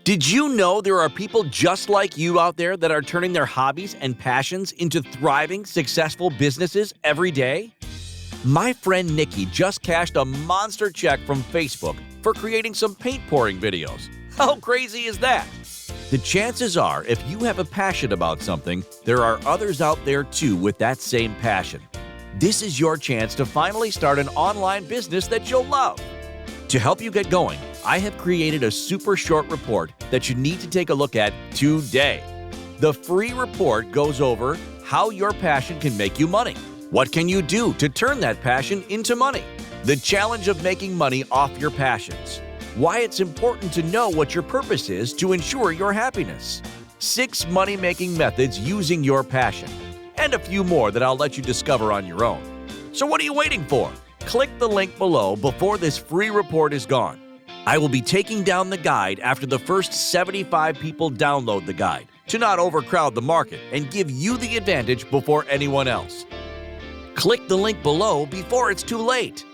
Did you know there are people just like you out there that are turning their hobbies and passions into thriving, successful businesses every day? My friend Nikki just cashed a monster check from Facebook for creating some paint pouring videos. How crazy is that? The chances are, if you have a passion about something, there are others out there too with that same passion. This is your chance to finally start an online business that you'll love. To help you get going, I have created a super short report that you need to take a look at today. The free report goes over how your passion can make you money. What can you do to turn that passion into money? The challenge of making money off your passions. Why it's important to know what your purpose is to ensure your happiness. 6 money-making methods using your passion. And a few more that I'll let you discover on your own. So what are you waiting for? Click the link below before this free report is gone. I will be taking down the guide after the first 75 people download the guide to not overcrowd the market and give you the advantage before anyone else. Click the link below before it's too late.